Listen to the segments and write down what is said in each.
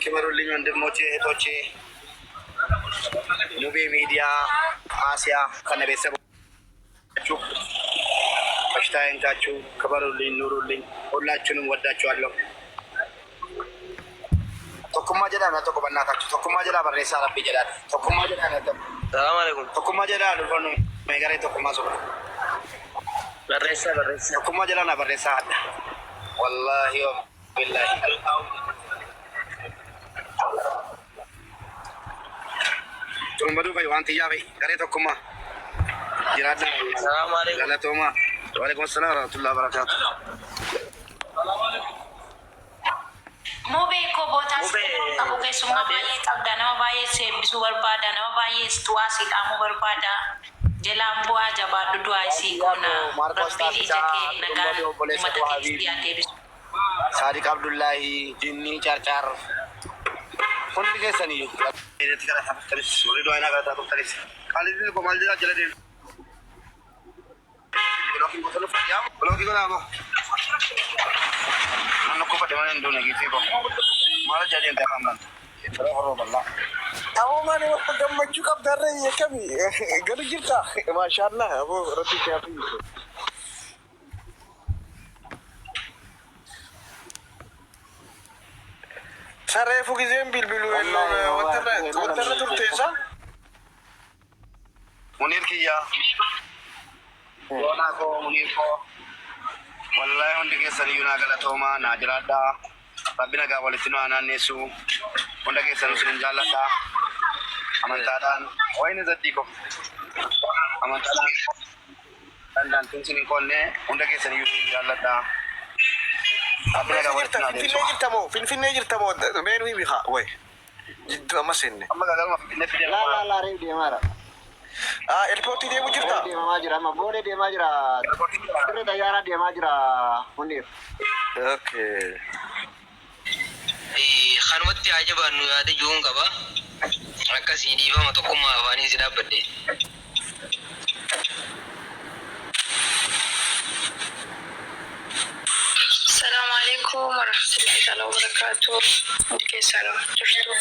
ክበሩልኝ ወንድሞቼ እህቶቼ፣ ሙቤ ሚዲያ አሲያ ከነ ቤተሰቦቻችሁ በሽታዬንካችሁ ክበሩልኝ፣ ኑሩልኝ። ሁላችሁንም ወዳችኋለሁ። ቶኩማ ጀዳ ነው ተቆ በእናታችሁ ቶኩማ ጀዳ በሬሳ ረቢ ጀዳ ቶኩማ ጀዳ ነው። ሰላም አለይኩም ቶኩማ ጀዳ ዱፈኑ መገሬ ቶኩማ ሶ በሬሳ ቶኩማ ጀዳ ነው በሬሳ አዳ ወላሂ ወቢላሂ ቱምበዱ በይ ዋንቲያ በይ ገሬ ቶኩማ ጅራዳ። ሰላም አለይኩም ገለቶማ ወአለይኩም ሰላም ወራህመቱላሂ ወበረካቱ። Mube ko botas abu ke summa baye tabda nama baye se bisu barbada nama baye situasi kamu barbada jelambu aja badu dua isi kona rabbi jake nagar umat Kristian ke bisu Sadiq Abdullahi Jinni Carcar pun ke sani ini tiga hari terus suri dua anak kata terus kali ini kau malah jalan jalan belum kita apa anak ko pada mana Indonesia gitu kok malah jadi yang terhambat itu horor banget. Aku mana waktu gambar juga darah ya kami garu kita masya Allah aku roti siapa itu sare fuki zembil bilu watara turtesa Munir kiya Wala ko Munir ko wallahi hundi ke sani yuna galatoma na jirada rabbina ga walitino ananesu hunda ke sanu sun jalata amantadan wayne zaddi ko amantadan dan tun sini konne hunda ke sani yuna jalata rabbina ga walitino ananesu finne jirtamo menu hibi ha way jiddu amasinne amma ga ma finne fide la re di mara airport dia mujirta dia majira ma bole dia majira kire dayara dia majira munir okay khanwatti ajabanu ade junga ba akasi di ba matokuma wani sida bade السلام عليكم ورحمة الله تعالى وبركاته. ممكن سلام تشتو.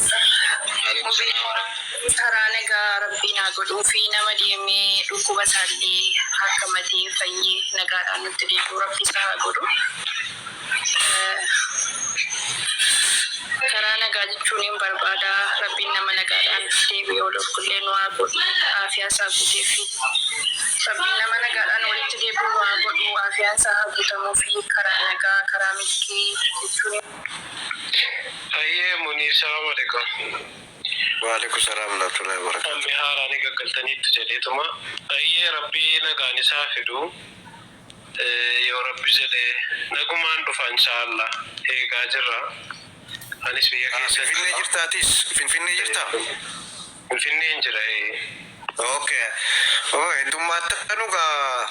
ترى نجا ربنا قدو فينا مديمي ركوب سالي حكمتي فيي نجا أنو تري ربي سها قدو. ترى نجا جوني بربادا ربنا ما نجا أن تبي ولو كلنا وقدو عافية سابتي في. ربنا ما نجا أن ولي تري وقدو عافية سابتي في كرانجا كرامكي جوني. أيه منير السلام عليكم. وعليكم السلام ورحمة الله وبركاته. أمي هاراني قلتني تجليتما أيه ربي نغاني سافدو يا ربي جلي نقوم عندو إن شاء الله هي قاجرة أنيس بيا كيس فين نجرتا تيس فين نجرتا فين نجرا إيه أوكي أوه أنتم ما تكنوا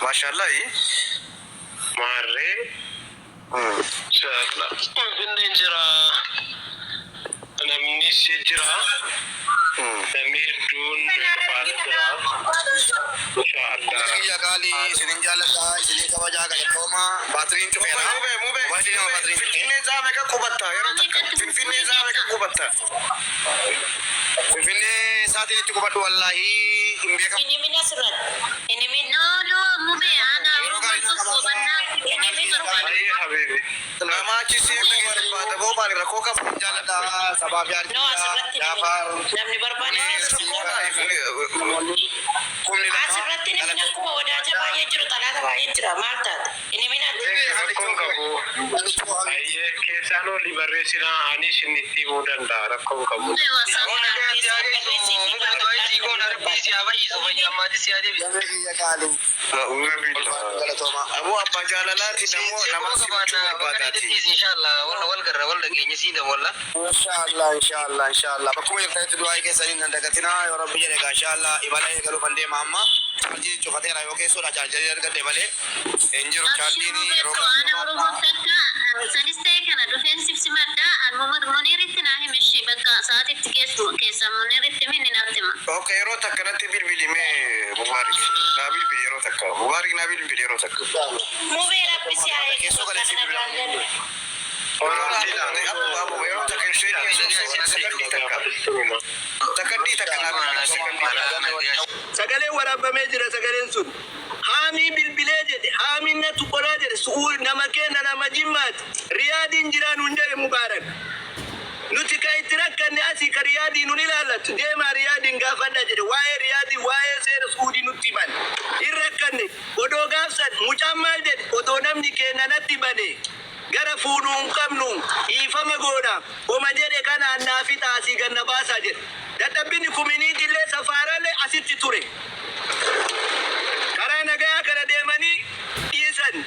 ما شاء الله إيه ماري إن شاء الله فين نجرا namni sejira namir dun fatra insyaallah ya kali sinin jalata sinin kawaja ga koma batrin to fera mube batrin finne zaame ka kubatta yaro takka finne zaame ka kubatta finne saati ni kubatu wallahi imbe ka ini min asrat ini min no mube ana ko banna ini min barba habibi nama kisi barbada bo bal rako ka jalata sabab yar no asrat namni barbani kumni asrat ini min ko wada jaba yajru talata ba yajra malta ini min aye kesano liberesina anis niti mudanda rakko kamu abu abba jalalati namo namasi badati inshallah wal garra wal genya sida walla inshallah bakum yafatu duai ke sanin nan daga tina ya rabbi ya daga inshallah ibada galu bande mamma ji chofatera yo ke sura jajar gadde bale enjiro chatini roga sadiste kana defensive simadda almumad muniritina himishi baka saati kesa muniritina ninatema okay ro takanati bilbili me mubarak nabil bi ro takka mubarak nabil bi ro takka mube rabbi si ay keso gale Sagalee waraabamee jira sagaleen sun. Haamii bilbilee jedhe haamiin natu qoraa jedhe su'uur nama kenna nama jimmaati. Riyaadiin jiraan hundee mubaarak. Nuti ka itti rakkanne asii ka riyaadii nun ilaallatu deemaa riyaadiin gaafadha jedhe waa'ee riyaadii waa'ee seera suudii nutti himan. Hin rakkanne odoo gaafsan mucaan maal jedhe odoo namni kenna natti bane. Gara fuudhuu hin qabnu hiifama goona homa jedhe kanaan naafi taasii ganna baasaa jedhe. Dadhabbini kuminiitillee safaarallee asitti ture. Karaa nagaa kana deemanii dhiisan.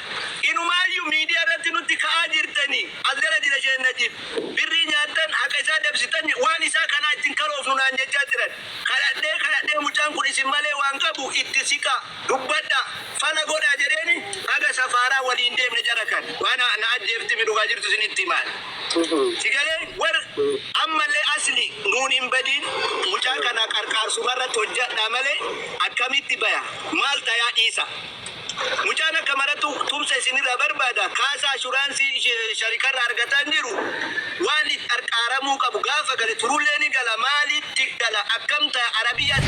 Inumaayyuu miidiyaa irratti nutti ka'aa jirtanii as gara jira isheen najib. Birrii nyaattan haqa isaa dabsitan waan isaa kanaa ittiin karoofnu naan jechaa jiran. Kadhadhee mucaan kun isin malee waan qabu itti siqa dubbadha fala godhaa jedheeni haga safaaraa waliin deemne jara kan. Waan na ajjeefti midhugaa jirtu isinitti himaan. Sigalee war ammallee asli nuun hin badin mucaa kana qarqaarsumarratti hojjadhaa malee akkamitti baya maal tayaa dhiisa. Mucaan akka maratu tumsa isinirraa barbaada kaasa ashuraansii sharikarraa argataa hin jiru waan qarqaaramuu qabu gaafa gale turullee ni gala maalitti gala akkam ta'a Arabiyyaa